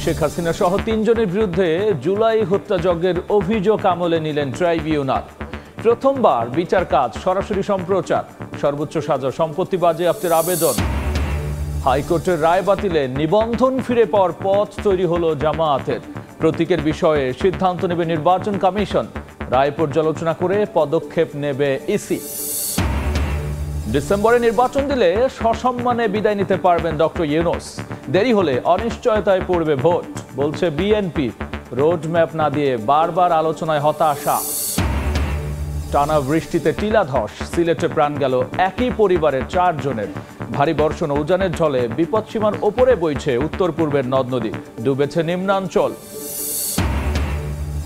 শেখ হাসিনা সহ ৩ জনের বিরুদ্ধে জুলাই হত্যাযজ্ঞের অভিযোগ আমলে নিলেন ট্রাইব্যুনাল। প্রথমবার বিচার কাজ সরাসরি সম্প্রচার, সর্বোচ্চ সাজা সম্পত্তি বাজেয়াপ্তের আবেদন। হাইকোর্টের রায় বাতিলে নিবন্ধন ফিরে পাওয়ার পথ তৈরি হলো জামায়াতের। প্রতীকের বিষয়ে সিদ্ধান্ত নেবে নির্বাচন কমিশন। রায় পর্যালোচনা করে পদক্ষেপ নেবে ইসি। ডিসেম্বরে নির্বাচন দিলে সসম্মানে বিদায় নিতে পারবেন ডক্টর ইউনূস। দেরি হলে অনিশ্চয়তায় পড়বে ভোট, বলছে বিএনপি। রোডম্যাপ না দিয়ে বারবার আলোচনায় হতাশা। টানা বৃষ্টিতে টিলাধস, সিলেটে প্রাণ গেল একই পরিবারের 4 জনের। ভারী বর্ষণ ও উজানের ঝলে বিপদসীমার ওপরে বইছে উত্তর পূর্বের নদ নদী, ডুবেছে নিম্নাঞ্চল।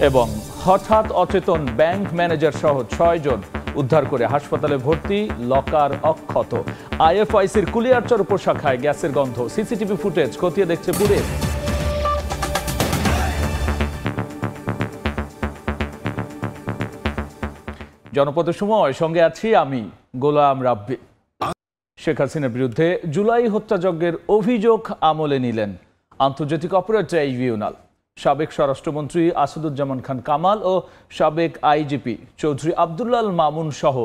এবং হঠাৎ অচেতন ব্যাংক ম্যানেজার সহ 6 জন উদ্ধার করে হাসপাতালে ভর্তি, লকার অক্ষত। আইএফআইসির কুলিয়ারচর উপশাখায় গ্যাসের গন্ধ, সিসিটিভি ফুটেজ খতিয়ে দেখছে পুলিশ। জনপদের সময় সঙ্গে আছি আমি গোলাম রাব্বি। শেখ হাসিনার বিরুদ্ধে জুলাই হত্যাযজ্ঞের অভিযোগ আমলে নিলেন আন্তর্জাতিক অপরাধ ট্রাইব্যুনাল। সাবেক স্বরাষ্ট্রমন্ত্রী আসাদুজ্জামান খান কামাল ও সাবেক আইজিপি চৌধুরী আব্দুল্লাহ আল মামুন সহ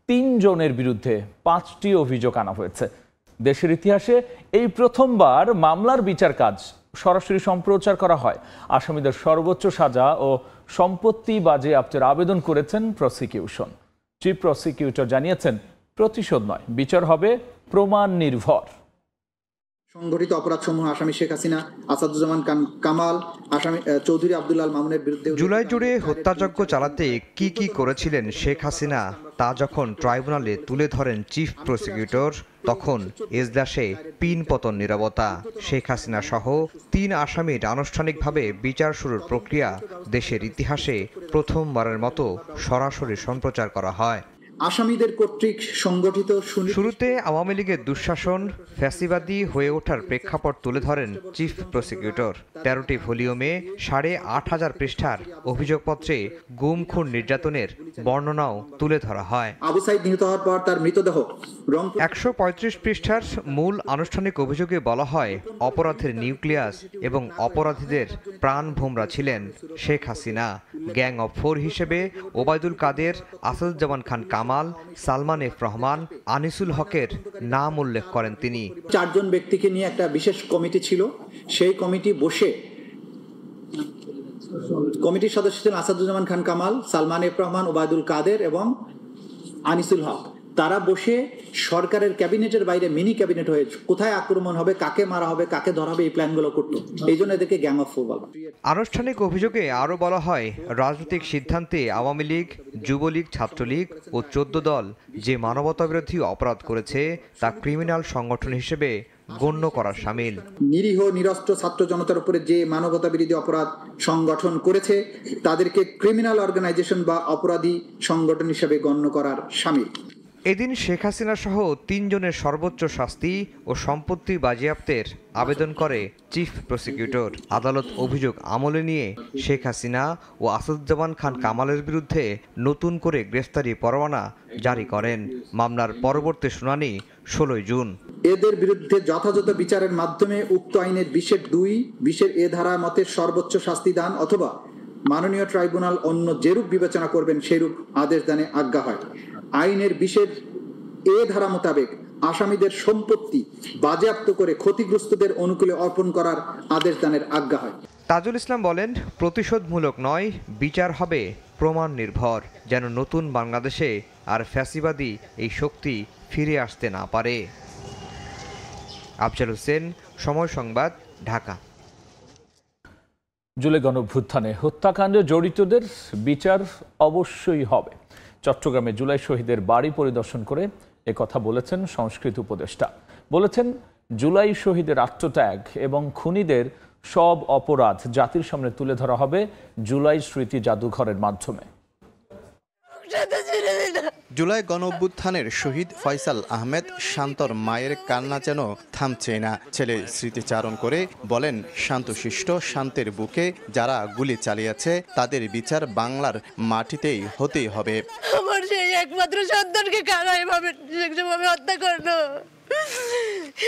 3 জনের বিরুদ্ধে 5টি অভিযোগ আনা হয়েছে। দেশের ইতিহাসে এই প্রথমবার মামলার বিচার কাজ সরাসরি সম্প্রচার করা হয়। আসামিদের সর্বোচ্চ সাজা ও সম্পত্তি বাজেয়াপ্তের আবেদন করেছেন প্রসিকিউশন। চিফ প্রসিকিউটর জানিয়েছেন, প্রতিশোধ নয়, বিচার হবে প্রমাণ নির্ভর। সংগঠিত অপরাধসমূহ আসামি শেখ হাসিনা, আসাদুজ্জামান কামাল, আসামি চৌধুরী আব্দুল্লাহ আল মামুনের বিরুদ্ধে জুলাই জুড়ে হত্যাযজ্ঞ চালাতে কি কি করেছিলেন শেখ হাসিনা তা যখন ট্রাইব্যুনালে তুলে ধরেন চিফ প্রসিকিউটর, তখন এজলাসে পিন পতন নীরবতা। শেখ হাসিনা সহ 3 আসামির আনুষ্ঠানিকভাবে বিচার শুরুর প্রক্রিয়া দেশের ইতিহাসে প্রথমবারের মতো সরাসরি সম্প্রচার করা হয়। আসামিদের কর্তৃক সংগঠিত শুরুতে আওয়ামী লীগের দুঃশাসন, ফ্যাসিবাদী হয়ে ওঠার প্রেক্ষাপট তুলে ধরেন চিফ প্রসিকিউটর। 13টি ভলিউমে 8,500 পৃষ্ঠার অভিযোগপত্রে গুম খুন নির্যাতনের বর্ণনাও তুলে ধরা হয়। আবু সাইদ নিহত হওয়ার পর তার মৃতদেহ 135 পৃষ্ঠার মূল আনুষ্ঠানিক অভিযোগে বলা হয়, অপরাধের নিউক্লিয়াস এবং অপরাধীদের প্রাণভোমরা ছিলেন শেখ হাসিনা। গ্যাং অফ 4 হিসেবে ওবায়দুল কাদের, আসাদুজ্জামান খান কামাল, সালমান এফ রহমান, আনিসুল হকের নাম উল্লেখ করেন তিনি। 4 জন ব্যক্তিকে নিয়ে একটা বিশেষ কমিটি ছিল। সেই কমিটি বসে, কমিটির সদস্য ছিলেন আসাদুজ্জামান খান কামাল, সালমান এফ রহমান, ওবায়দুল কাদের এবং আনিসুল হক। তারা বসে সরকারের ক্যাবিনেটের বাইরে মিনি ক্যাবিনেট হয়ে কোথায় আক্রমণ হবে, কাকে মারা হবে, কাকে ধরা হবে, এই প্ল্যানগুলো করতো। এই জন্য এদেরকে গ্যাং অফ 4 বলা। আনুষ্ঠানিক অভিযোগে আরও বলা হয়, রাজনৈতিক সিদ্ধান্তে আওয়ামী লীগ, যুবলীগ, ছাত্রলীগ ও 14 দল যে মানবতাবিরোধী অপরাধ করেছে তা ক্রিমিনাল সংগঠন হিসেবে গণ্য করার শামিল। নিরীহ নিরস্ত্র ছাত্র জনতার উপরে যে মানবতা বিরোধী অপরাধ সংগঠন করেছে তাদেরকে ক্রিমিনাল অর্গানাইজেশন বা অপরাধী সংগঠন হিসেবে গণ্য করার শামিল। এদিন শেখ হাসিনা সহ 3 জনের সর্বোচ্চ শাস্তি ও সম্পত্তি বাজেয়াপ্তের আবেদন করে চিফ প্রসিকিউটর। আদালত অভিযোগ আমলে নিয়ে শেখ হাসিনা ও আসাদুজ্জামান খান কামালের বিরুদ্ধে নতুন করে গ্রেফতারি পরোয়ানা জারি করেন। মামলার পরবর্তী শুনানি 16 জুন। এদের বিরুদ্ধে যথাযথ বিচারের মাধ্যমে উক্ত আইনের 20(2), 20(a) ধারা মতে সর্বোচ্চ শাস্তি দান অথবা মাননীয় ট্রাইব্যুনাল অন্য যেরূপ বিবেচনা করবেন সেরূপ আদেশ দানে আজ্ঞা হয়। আইনের 20(a) ধারা মোতাবেক আসামিদের সম্পত্তি বাজেয়াপ্ত করে ক্ষতিগ্রস্তদের অনুকূলে অর্পণ করার আদেশ দানের আজ্ঞা হয়। তাজুল ইসলাম বলেন, প্রতিশোধমূলক নয়, বিচার হবে প্রমাণ নির্ভর, যেন নতুন বাংলাদেশে আর ফ্যাসিবাদী এই শক্তি ফিরে আসতে না পারে। আফজাল হোসেন, সময় সংবাদ, ঢাকা। জুলাই গণঅভ্যুত্থানে হত্যাকাণ্ডে জড়িতদের বিচার অবশ্যই হবে। চট্টগ্রামে জুলাই শহীদের বাড়ি পরিদর্শন করে একথা বলেছেন সংস্কৃতি উপদেষ্টা। বলেছেন, জুলাই শহীদের আত্মত্যাগ এবং খুনিদের সব অপরাধ জাতির সামনে তুলে ধরা হবে জুলাই স্মৃতি জাদুঘরের মাধ্যমে। জুলাই গণঅভ্যুত্থানের শহীদ ফয়সাল আহমেদ শান্তর মায়ের কান্না যেন থামছে না। ছেলের স্মৃতিচারণ করে বলেন, শান্তশিষ্ট শান্তের বুকে যারা গুলি চালিয়েছে তাদের বিচার বাংলার মাটিতেই হতেই হবে। আমার সেই একমাত্র সন্তানকে কারা এভাবে হত্যা করলো?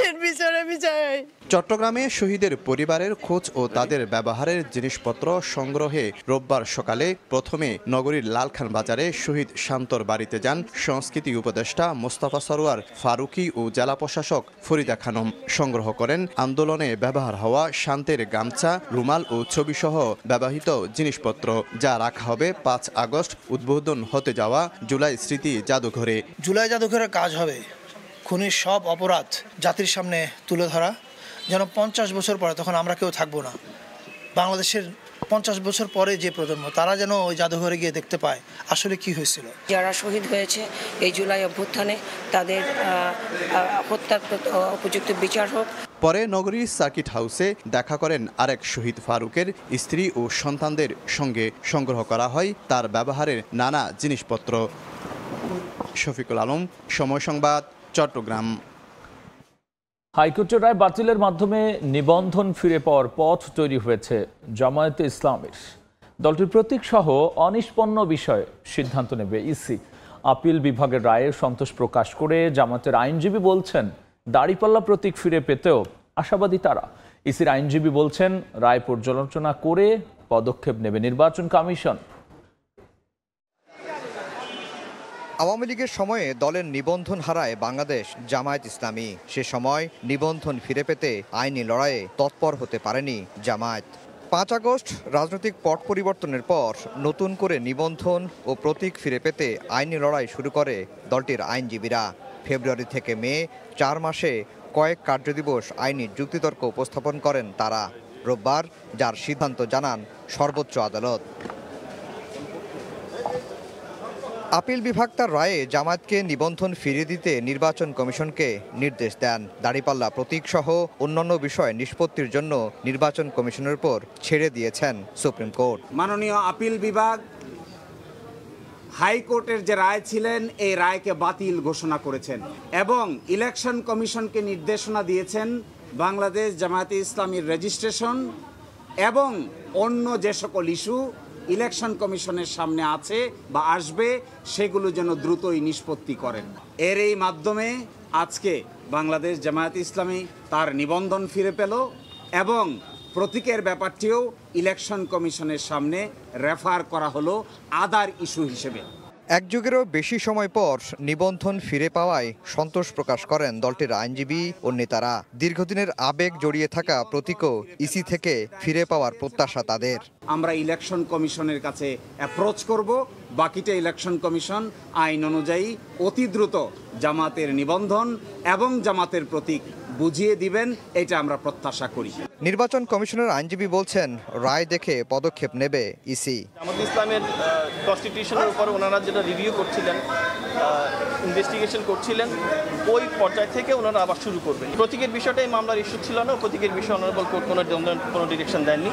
এর বিচার আমি চাই। চট্টগ্রামে শহীদের পরিবারের খোঁজ ও তাদের ব্যবহারের জিনিসপত্র সংগ্রহে রোববার সকালে প্রথমে নগরীর লালখান বাজারে শহীদ শান্তর বাড়িতে যান সংস্কৃতি উপদেষ্টা মোস্তফা সরোয়ার ফারুকী ও জেলা প্রশাসক ফরিদা খানম। সংগ্রহ করেন আন্দোলনে ব্যবহার হওয়া শান্তের গামছা, রুমাল ও ছবিসহ ব্যবহৃত জিনিসপত্র, যা রাখা হবে 5 আগস্ট উদ্বোধন হতে যাওয়া জুলাই স্মৃতি জাদুঘরে। জুলাই জাদুঘরের কাজ হবে খুনির সব অপরাধ জাতির সামনে তুলে ধরা, যেন 50 বছর পরে, তখন আমরা কেউ থাকবো না, বাংলাদেশের 50 বছর পরে যে প্রজন্ম, তারা যেন ওই জাদুঘরে গিয়ে দেখতে পায় আসলে কি হয়েছিল। যারা শহীদ হয়েছে এই জুলাই অভ্যুত্থানে, তাদের হত্যার উপযুক্ত বিচার হোক। পরে নগরীর সার্কিট হাউসে দেখা করেন আরেক শহীদ ফারুকের স্ত্রী ও সন্তানদের সঙ্গে। সংগ্রহ করা হয় তার ব্যবহারের নানা জিনিসপত্র। শফিকুল আলম, সময় সংবাদ, চট্টগ্রাম। হাইকোর্টের রায় বাতিলের মাধ্যমে নিবন্ধন ফিরে পাওয়ার পথ তৈরি হয়েছে জামায়াতে ইসলামীর। দলটির প্রতীক সহ অনিষ্পন্ন বিষয়ে সিদ্ধান্ত নেবে ইসি। আপিল বিভাগের রায়ে সন্তোষ প্রকাশ করে জামায়াতের আইনজীবী বলছেন, দাড়িপাল্লা প্রতীক ফিরে পেতেও আশাবাদী তারা। ইসির আইনজীবী বলছেন, রায় পর্যালোচনা করে পদক্ষেপ নেবে নির্বাচন কমিশন। আওয়ামী লীগের সময়ে দলের নিবন্ধন হারায় বাংলাদেশ জামায়াত ইসলামী। সে সময় নিবন্ধন ফিরে পেতে আইনি লড়াইয়ে তৎপর হতে পারেনি জামায়াত। 5 আগস্ট রাজনৈতিক পট পরিবর্তনের পর নতুন করে নিবন্ধন ও প্রতীক ফিরে পেতে আইনি লড়াই শুরু করে দলটির আইনজীবীরা। ফেব্রুয়ারি থেকে মে 4 মাসে কয়েক কার্যদিবস আইনি যুক্তিতর্ক উপস্থাপন করেন তারা। রোববার যার সিদ্ধান্ত জানান সর্বোচ্চ আদালত। আপিল বিভাগ তার রায়ে জামায়াতকে নিবন্ধন ফিরিয়ে দিতে নির্বাচন কমিশনকে নির্দেশ দেন। দাড়িপাল্লা প্রতীক সহ অন্যান্য বিষয় নিষ্পত্তির জন্য নির্বাচন কমিশনের উপর ছেড়ে দিয়েছেন সুপ্রিম কোর্ট। মাননীয় আপিল বিভাগ হাইকোর্টের যে রায় ছিলেন এই রায়কে বাতিল ঘোষণা করেছেন এবং ইলেকশন কমিশনকে নির্দেশনা দিয়েছেন বাংলাদেশ জামায়াতে ইসলামীর রেজিস্ট্রেশন এবং অন্য যে সকল ইস্যু ইলেকশন কমিশনের সামনে আছে বা আসবে সেগুলো যেন দ্রুতই নিষ্পত্তি করেন। এর এই মাধ্যমে আজকে বাংলাদেশ জামায়াতে ইসলামী তার নিবন্ধন ফিরে পেল এবং প্রতীকের ব্যাপারটিও ইলেকশন কমিশনের সামনে রেফার করা হলো আদার ইস্যু হিসেবে। এক যুগেরও বেশি সময় পর নিবন্ধন ফিরে পাওয়ায় সন্তোষ প্রকাশ করেন দলটির আইনজীবী ও নেতারা। দীর্ঘদিনের আবেগ জড়িয়ে থাকা প্রতীকও ইসি থেকে ফিরে পাওয়ার প্রত্যাশা তাদের। আমরা ইলেকশন কমিশনের কাছে অ্যাপ্রোচ করব, বাকিটা ইলেকশন কমিশন আইন অনুযায়ী অতি দ্রুত জামাতের নিবন্ধন এবং জামাতের প্রতীক বুঝিয়ে দিবেন, এটা আমরা প্রত্যাশা করি। নির্বাচন কমিশনের আইনজীবী বলছেন, রায় দেখে পদক্ষেপ নেবে ইসি। জামাত ইসলামের কনস্টিটিউশনের উপর ওনারা যেটা রিভিউ করছিলেন, ইনভেস্টিগেশন করছিলেন, ওই পর্যায় থেকে ওনারা আবার শুরু করবেন। প্রতীকের বিষয়টাই মামলার ইস্যু ছিল না, প্রতীকের বিষয়ে অনারেবল কোর্ট কোনো ডিরেকশন দেননি,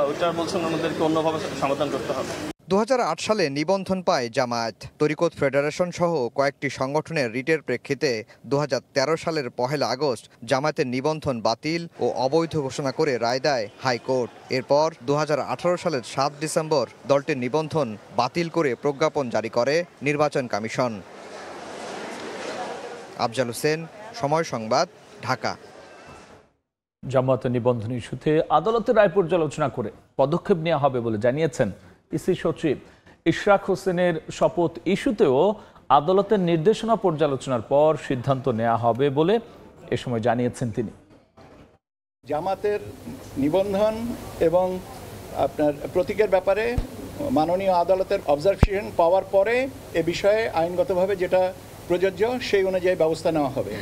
ওইটা বলছেন আমাদেরকে অন্যভাবে সমাধান করতে হবে। 2008 সালে নিবন্ধন পায় জামায়াত। তরিকত ফেডারেশন সহ কয়েকটি সংগঠনের রিটের প্রেক্ষিতে 2013 সালের 1 আগস্ট জামায়াতের নিবন্ধন বাতিল ও অবৈধ ঘোষণা করে রায় দেয় হাইকোর্ট। এরপর 2018 সালের 7 ডিসেম্বর দলটির নিবন্ধন বাতিল করে প্রজ্ঞাপন জারি করে নির্বাচন কমিশন। আফজাল হোসেন, সময় সংবাদ, ঢাকা। জামায়াতের নিবন্ধন ইস্যুতে আদালতের রায় পর্যালোচনা করে পদক্ষেপ নেওয়া হবে বলে জানিয়েছেন ইসি সচিব ইশরাক হোসেনের। শপথ ইস্যুতেও আদালতের নির্দেশনা পর্যালোচনার পর সিদ্ধান্ত নেওয়া হবে বলে এ সময় জানিয়েছেন তিনি। জামাতের নিবন্ধন এবং আপনার প্রতীকের ব্যাপারে মাননীয় আদালতের অবজারভেশন পাওয়ার পরে এ বিষয়ে আইনগতভাবে যেটা প্রযোজ্য সেই অনুযায়ী ব্যবস্থা নেওয়া হবে।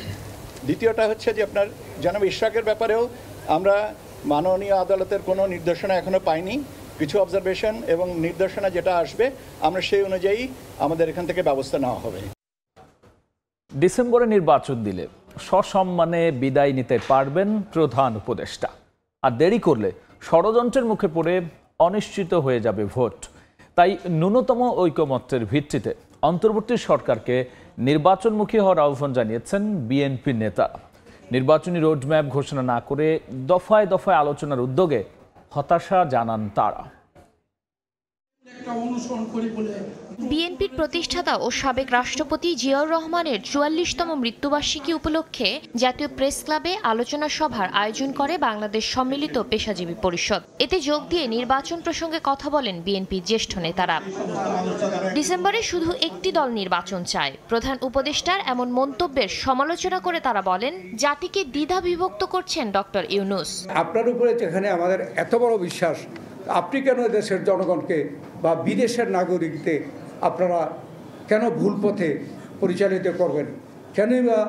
দ্বিতীয়টা হচ্ছে যে আপনার জনাব ইশরাকের ব্যাপারেও আমরা মাননীয় আদালতের কোনো নির্দেশনা এখনো পাইনি। কিছু অবজারভেশন এবং নির্দেশনা যেটা আসবে আমরা সেই অনুযায়ী আমাদের এখান থেকে ব্যবস্থা নেওয়া হবে। ডিসেম্বরে নির্বাচন দিলে সসম্মানে বিদায় নিতে পারবেন প্রধান উপদেষ্টা, আর দেরি করলে ষড়যন্ত্রের মুখে পড়ে অনিশ্চিত হয়ে যাবে ভোট। তাই ন্যূনতম ঐকমত্যের ভিত্তিতে অন্তর্বর্তী সরকারকে নির্বাচনমুখী হওয়ার আহ্বান জানিয়েছেন বিএনপির নেতারা। নির্বাচনী রোডম্যাপ ঘোষণা না করে দফায় দফায় আলোচনার উদ্যোগে হতাশা জানান তারা। একটা অনুসরণ করি বলে বিএনপির প্রতিষ্ঠাতা ও সাবেক রাষ্ট্রপতি জিয়াউর রহমানের ৪৪তম মৃত্যুবার্ষিকী উপলক্ষে জাতীয় প্রেস ক্লাবে আলোচনা সভার আয়োজন করে বাংলাদেশ সম্মিলিত পেশাজীবী পরিষদ। এতে যোগ দিয়ে নির্বাচন প্রসঙ্গে কথা বলেন বিএনপির জ্যেষ্ঠ নেতারা। ডিসেম্বরে শুধু একটি দল নির্বাচন চায়, প্রধান উপদেষ্টার এমন মন্তব্যের সমালোচনা করে তারা বলেন, জাতিকে দ্বিধা বিভক্ত করছেন ডক্টর ইউনূস। আপনার উপরে যেখানে আমাদের এত বড় বিশ্বাস, আপনি কেন দেশের জনগণকে বা বিদেশের নাগরিকদের আপনারা কেন ভুল পথে পরিচালিত করবেন, কেনই বা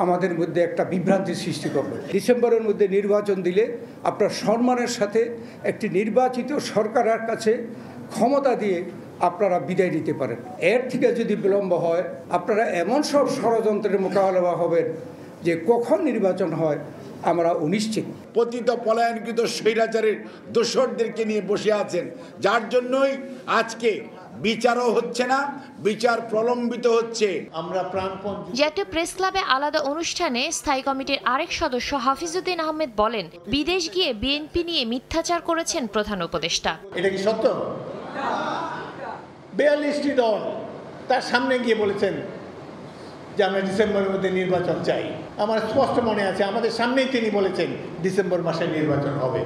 আমাদের মধ্যে একটা বিভ্রান্তি সৃষ্টি করবেন? ডিসেম্বরের মধ্যে নির্বাচন দিলে আপনার সম্মানের সাথে একটি নির্বাচিত সরকারের কাছে ক্ষমতা দিয়ে আপনারা বিদায় দিতে পারেন। এর থেকে যদি বিলম্ব হয়, আপনারা এমন সব ষড়যন্ত্রের মোকাবেলা হবেন যে কখন নির্বাচন হয় আমরা অনিশ্চিত। পতিত পলায়নকৃত স্বৈরাচারের দোসরদেরকে নিয়ে বসে আছেন, যার জন্যই আজকে বিচারও হচ্ছে না, বিচার প্রলম্বিত হচ্ছে। আমরা প্রাণপণ জাতীয় প্রেস ক্লাবে আলাদা অনুষ্ঠানে স্থায়ী কমিটির আরেক সদস্য হাফিজউদ্দিন আহমেদ বলেন, বিদেশ গিয়ে বিএনপি নিয়ে মিথ্যাচার করেছেন প্রধান উপদেষ্টা। এটা কি সত্য? 42টি দল তার সামনে গিয়ে বলেছেন যে আমরা ডিসেম্বরের মধ্যে নির্বাচন চাই। আমার স্পষ্ট মনে আছে, আমাদের সামনেই তিনি বলেছেন ডিসেম্বর মাসে নির্বাচন হবে।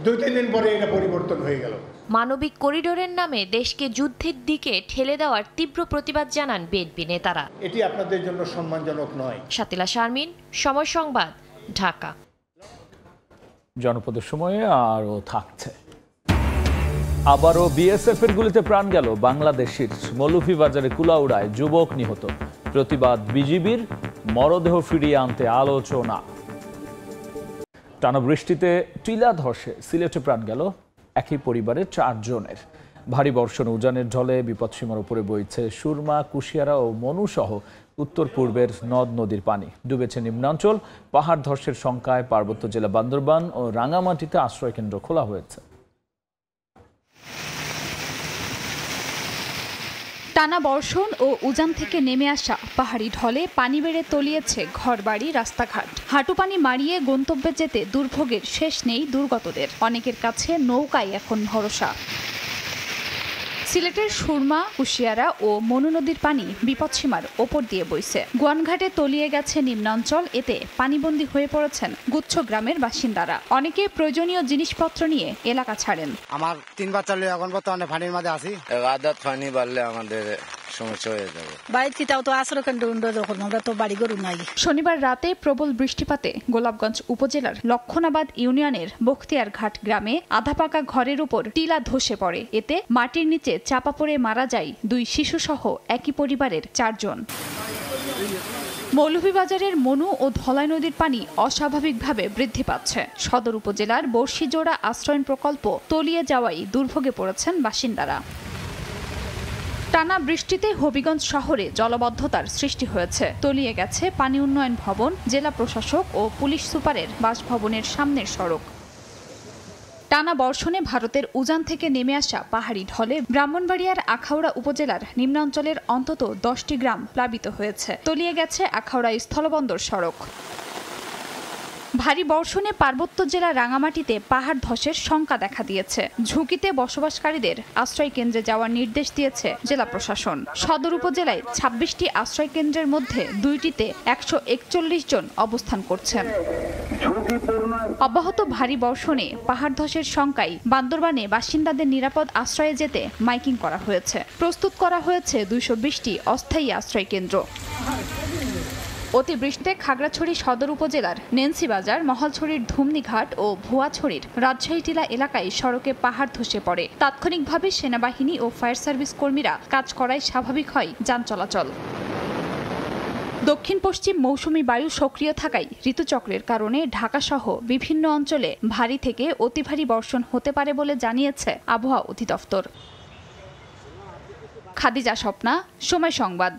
2-3 দিন পরে এটা পরিবর্তন হয়ে গেল। মানবিক করিডোরের নামে দেশকে যুদ্ধের দিকে ঠেলে দেওয়ার তীব্র প্রতিবাদ জানান বিএনপি নেতারা। এটি আপনাদের জন্য সম্মানজনক নয়। শাতিলা শারমিন, সময় সংবাদ, ঢাকা। জনপদের সময়ে আরও থাকছে। আবারও বিএসএফ এর গুলিতে প্রাণ গেল বাংলাদেশের। মৌলভীবাজারে কুলাউড়ায় যুবক নিহত। প্রতিবাদ বিজিবির, মরদেহ ফিরিয়ে আনতে আলোচনা। টানা বৃষ্টিতে টিলা ধসে সিলেটে প্রাণ গেল একই পরিবারের 4 জনের। ভারী বর্ষণ উজানের ঢলে বিপদসীমার উপরে বইছে সুরমা, কুশিয়ারা ও মনু সহ উত্তর পূর্বের নদ নদীর পানি। ডুবেছে নিম্নাঞ্চল। পাহাড় ধসের শঙ্কায় পার্বত্য জেলা বান্দরবান ও রাঙামাটিতে আশ্রয়কেন্দ্র খোলা হয়েছে। টানা বর্ষণ ও উজান থেকে নেমে আসা পাহাড়ি ঢলে পানি বেড়ে তলিয়েছে ঘরবাড়ি, রাস্তাঘাট। হাঁটু পানি মারিয়ে গন্তব্যে যেতে দুর্ভোগের শেষ নেই দুর্গতদের। অনেকের কাছে নৌকায় এখন ভরসা। সিলেটের সুরমা, কুশিয়ারা ও মনু নদীর পানি বিপদসীমার ওপর দিয়ে বইছে। গোয়ানঘাটে তলিয়ে গেছে নিম্নাঞ্চল। এতে পানিবন্দী হয়ে পড়েছেন গুচ্ছ গ্রামের বাসিন্দারা। অনেকে প্রয়োজনীয় জিনিসপত্র নিয়ে এলাকা ছাড়েন। আমার 3 বাচ্চা লয়ে এখন বর্তমানে পানির মাঝে আছি। আদাত পানি বাড়লে আমাদের সমস্যা হয়ে যাবে। বাইরেও তো আশ্রয়কেন্দ্র যখন আমরা তো বাড়ি গরু নাই। শনিবার রাতে প্রবল বৃষ্টিপাতে গোলাপগঞ্জ উপজেলার লক্ষণাবাদ ইউনিয়নের বখতিয়ারঘাট গ্রামে আধাপাকা ঘরের উপর টিলা ধসে পড়ে। এতে মাটির নিচে চাপা পড়ে মারা যায় 2 শিশুসহ একই পরিবারের 4 জন। মৌলভীবাজারের মনু ও ধলাই নদীর পানি অস্বাভাবিকভাবে বৃদ্ধি পাচ্ছে। সদর উপজেলার বর্ষিজোড়া আশ্রয়ণ প্রকল্প তলিয়ে যাওয়ায় দুর্ভোগে পড়েছেন বাসিন্দারা। টানা বৃষ্টিতে হবিগঞ্জ শহরে জলাবদ্ধতার সৃষ্টি হয়েছে। তলিয়ে গেছে পানি উন্নয়ন ভবন, জেলা প্রশাসক ও পুলিশ সুপারের বাসভবনের সামনের সড়ক। টানা বর্ষণে ভারতের উজান থেকে নেমে আসা পাহাড়ি ঢলে ব্রাহ্মণবাড়িয়ার আখাউড়া উপজেলার নিম্নাঞ্চলের অন্তত 10টি গ্রাম প্লাবিত হয়েছে। তলিয়ে গেছে আখাউড়া স্থলবন্দর সড়ক। ভারী বর্ষণে পার্বত্য জেলা রাঙামাটিতে পাহাড় ধসের শঙ্কা দেখা দিয়েছে। ঝুঁকিতে বসবাসকারীদের আশ্রয় কেন্দ্রে যাওয়ার নির্দেশ দিয়েছে জেলা প্রশাসন। সদর উপজেলায় 26টি আশ্রয় কেন্দ্রের মধ্যে 2টিতে 141 জন অবস্থান করছেন। অব্যাহত ভারী বর্ষণে পাহাড় ধসের শঙ্কায় বান্দরবানে বাসিন্দাদের নিরাপদ আশ্রয়ে যেতে মাইকিং করা হয়েছে। প্রস্তুত করা হয়েছে 220টি অস্থায়ী আশ্রয় কেন্দ্র। অতিবৃষ্টিতে খাগড়াছড়ি সদর উপজেলার নেন্সিবাজার, মহালছড়ির ধুমনিঘাট ও ভুয়াছড়ির রাজশাহী টিলা এলাকায় সড়কে পাহাড় ধসে পড়ে। তাৎক্ষণিকভাবে সেনাবাহিনী ও ফায়ার সার্ভিস কর্মীরা কাজ করায় স্বাভাবিক হয় যান চলাচল। দক্ষিণ পশ্চিম মৌসুমী বায়ু সক্রিয় থাকায় ঋতুচক্রের কারণে ঢাকাসহ বিভিন্ন অঞ্চলে ভারী থেকে অতি ভারী বর্ষণ হতে পারে বলে জানিয়েছে আবহাওয়া অধিদপ্তর। খাদিজা স্বপ্না, সময় সংবাদ।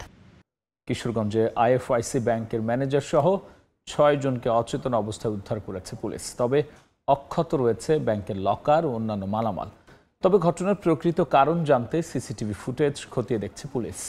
কিশোরগঞ্জে আইএফআইসি ব্যাংকের ম্যানেজার সহ 6 জনকে অচেতন অবস্থায় উদ্ধার করেছে পুলিশ। তবে অক্ষত রয়েছে ব্যাংকের লকার ও অন্যান্য মালামাল। তবে ঘটনার প্রকৃত কারণ জানতে সিসিটিভি ফুটেজ খতিয়ে দেখছে পুলিশ।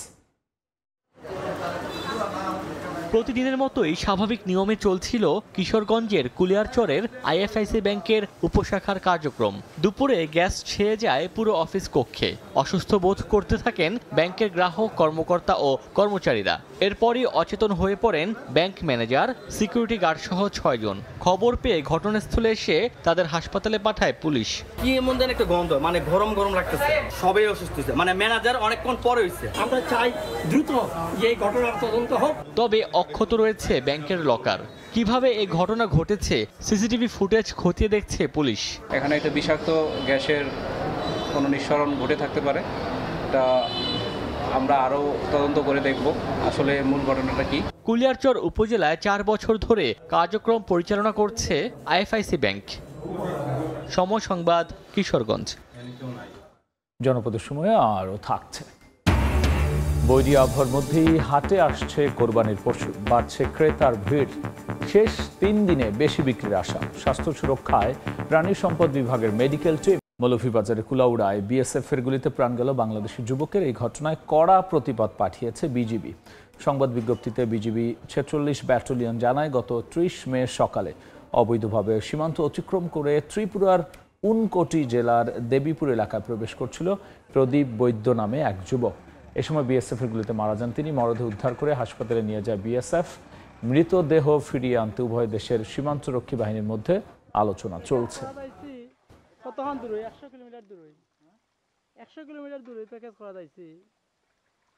প্রতিদিনের মতোই স্বাভাবিক নিয়মে চলছিল কিশোরগঞ্জের কুলিয়ারচরের আইএফআইসি ব্যাংকের উপশাখার কার্যক্রম। দুপুরে গ্যাস ছেয়ে যায় পুরো অফিস কক্ষে। অসুস্থ বোধ করতে থাকেন ব্যাংকের গ্রাহক, কর্মকর্তা ও কর্মচারীরা। এরপরই অচেতন হয়ে পড়েন ব্যাংক ম্যানেজার, সিকিউরিটি গার্ড সহ 6 জন। খবর পেয়ে ঘটনাস্থলে এসে তাদের হাসপাতালে পাঠায় পুলিশ। কি এমন যেন একটা গন্ধ, মানে গরম গরম লাগতেছে, সবাই অসুস্থ হয়েছে, মানে ম্যানেজার অনেকক্ষণ পরে হয়েছে। আমরা চাই দ্রুত এই ঘটনার তদন্ত হোক। তবে অক্ষত রয়েছে ব্যাংকের লকার। কিভাবে এই ঘটনা ঘটেছে সিসিটিভি ফুটেজ খতিয়ে দেখছে পুলিশ। এখানে একটা বিষাক্ত গ্যাসের কোনো নিঃসরণ ঘটে থাকতে পারে, এটা আমরা আরও তদন্ত করে দেখব আসলে মূল ঘটনাটা কি। কুলিয়ারচর উপজেলায় 4 বছর ধরে কার্যক্রম পরিচালনা করছে আইএফআইসি ব্যাংক। সময় সংবাদ, কিশোরগঞ্জ। জনপদের সময় আরও থাকছে। বৈরী আবহাওয়ার মধ্যেই হাটে আসছে কোরবানির পশু, বাড়ছে ক্রেতার ভিড়। শেষ 3 দিনে বেশি বিক্রির আশা। স্বাস্থ্য সুরক্ষায় প্রাণী সম্পদ বিভাগের মেডিকেল টিম মৌলভীবাজারের কুলাউড়ায় বিএসএফের গুলিতে প্রাণ গেল বাংলাদেশি যুবকের। এই ঘটনায় কড়া প্রতিবাদ পাঠিয়েছে বিজিবি। সংবাদ বিজ্ঞপ্তিতে বিজিবি 46 ব্যাটালিয়ন জানায়, গত 30 মে সকালে অবৈধভাবে সীমান্ত অতিক্রম করে ত্রিপুরার উনকোটি জেলার দেবীপুর এলাকায় প্রবেশ করছিল প্রদীপ বৈদ্য নামে এক যুবক। এ সময় বিএসএফের গুলিতে মারা যান তিনি। মরদেহ উদ্ধার করে হাসপাতালে নিয়ে যায় বিএসএফ। মৃতদেহ ফিরিয়ে আনতে উভয় দেশের সীমান্তরক্ষী বাহিনীর মধ্যে আলোচনা চলছে। কতক্ষণ দূরে? 100 কিলোমিটার দূরে। 100 কিলোমিটার দূরে প্যাকেজ করা যাইছে।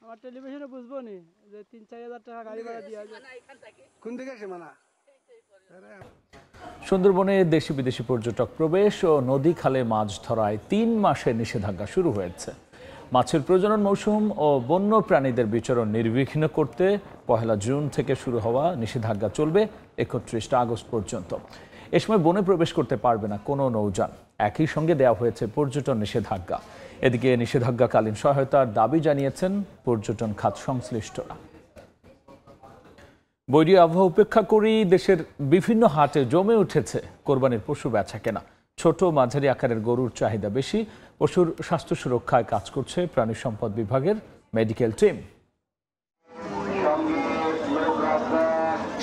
আমার টেলিভিশনে বুঝবো নি যে 3-4 হাজার টাকা গাড়ি ভাড়া দিয়া যায়। কোন দিকে সীমানা? সুন্দরবনে দেশি বিদেশি পর্যটক প্রবেশ ও নদী খালে মাছ ধরায় 3 মাসের নিষেধাজ্ঞা শুরু হয়েছে। মাছের প্রজনন মৌসুম ও বন্য প্রাণীদের বিচরণ নির্বিঘ্ন করতে 1 জুন থেকে শুরু হওয়া নিষেধাজ্ঞা চলবে 31 আগস্ট পর্যন্ত। এ সময় বনে প্রবেশ করতে পারবে না কোনো নৌযান। একই সঙ্গে দেওয়া হয়েছে পর্যটন নিষেধাজ্ঞা। এদিকে নিষেধাজ্ঞাকালীন সহায়তার দাবি জানিয়েছেন পর্যটন খাত সংশ্লিষ্টরা। বৈরী আবহাওয়া উপেক্ষা করেই দেশের বিভিন্ন হাটে জমে উঠেছে কোরবানির পশু বেচাকেনা। ছোট মাঝারি আকারের গরুর চাহিদা বেশি। পশুর স্বাস্থ্য সুরক্ষায় কাজ করছে প্রাণী সম্পদ বিভাগের মেডিকেল টিম।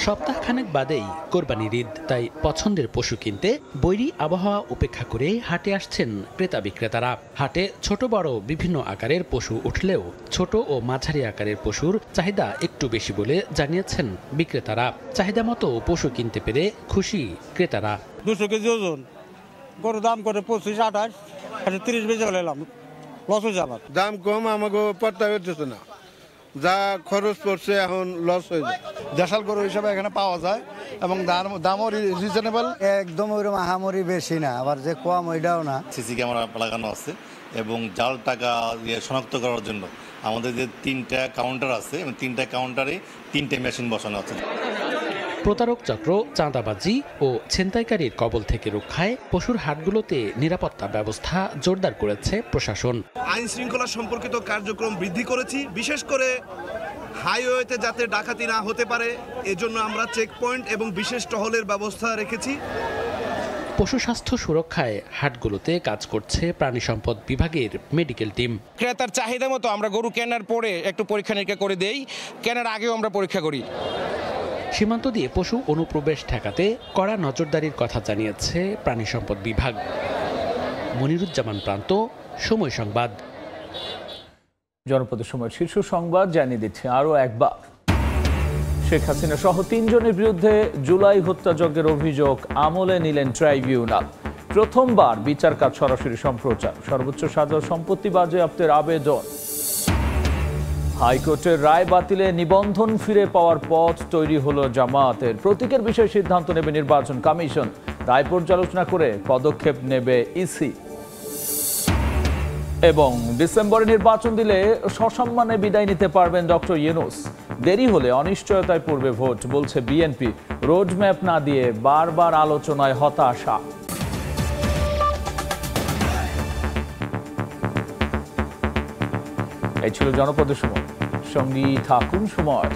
সপ্তাহখানেক বাদেই কোরবানির ঈদ, তাই পছন্দের পশু কিনতে বৈরী আবহাওয়া উপেক্ষা করে হাটে আসছেন ক্রেতা বিক্রেতারা। হাটে ছোট বড় বিভিন্ন আকারের পশু উঠলেও ছোট ও মাঝারি আকারের পশুর চাহিদা একটু বেশি বলে জানিয়েছেন বিক্রেতারা। চাহিদা মতো পশু কিনতে পেরে খুশি ক্রেতারা। 200 কেজি ওজন গরুর দাম করে 25-28, 30 বেজে গেলাম, লস হয়ে যাবে। দাম কম আমাকে পড়তে হচ্ছে না, যা খরচ পড়ছে এখন লস হয়ে যায়। দেশাল গরু হিসাবে এখানে পাওয়া যায় এবং দামও রিজনেবল, একদম ওইরকম আহামরি বেশি না, আবার যে কম ওইটাও না। সিসি ক্যামেরা লাগানো আছে এবং জাল টাকা শনাক্ত করার জন্য আমাদের যে 3টা কাউন্টার আছে এবং 3টা কাউন্টারে 3টে মেশিন বসানো আছে। প্রতারক চক্র, চাঁদাবাজি ও ছিনতাইকারীর কবল থেকে রক্ষায় পশুর হাটগুলোতে নিরাপত্তা ব্যবস্থা জোরদার করেছে প্রশাসন। আইন শৃঙ্খলা সম্পর্কিত কার্যক্রম বৃদ্ধি করেছি, বিশেষ করে হাইওয়েতে যাতে ডাকাতি না হতে পারে এজন্য আমরা চেকপয়েন্ট এবং বিশেষ টহলের ব্যবস্থা রেখেছি। পশু স্বাস্থ্য সুরক্ষায় হাটগুলোতে কাজ করছে প্রাণী সম্পদ বিভাগের মেডিকেল টিম। ক্রেতার চাহিদা মতো আমরা গরু কেনার পরে একটু পরীক্ষা নিরীক্ষা করে দেই, কেনার আগেও আমরা পরীক্ষা করি। সীমান্ত দিয়ে পশু অনুপ্রবেশ ঠেকাতে কড়া নজরদারির কথা জানিয়েছে প্রাণী সম্পদ বিভাগ। মনিরুজ্জামান প্রান্ত, সময় সংবাদ। জনপদের সময় শীর্ষ সংবাদ জানিয়ে দিচ্ছে আরও একবার। শেখ হাসিনা সহ 3 জনের বিরুদ্ধে জুলাই হত্যাযজ্ঞের অভিযোগ আমলে নিলেন ট্রাইব্যুনাল। প্রথমবার বিচার কাজ সরাসরি সম্প্রচার। সর্বোচ্চ সাজা সম্পত্তি বাজেয়াপ্তের আবেদন। হাইকোর্টের রায় বাতিলে নিবন্ধন ফিরে পাওয়ার পথ তৈরি হলো জামায়াতের। প্রতীকের বিষয়ে সিদ্ধান্ত নেবে নির্বাচন কমিশন। রায় পর্যালোচনা করে পদক্ষেপ নেবে ইসি। এবং ডিসেম্বরে নির্বাচন দিলে সসম্মানে বিদায় নিতে পারবেন ডক্টর ইউনূস। দেরি হলে অনিশ্চয়তায় পড়বে ভোট, বলছে বিএনপি। রোডম্যাপ না দিয়ে বারবার আলোচনায় হতাশা। এই ছিল জনপদের সময়। সঙ্গী থাকুন সময়।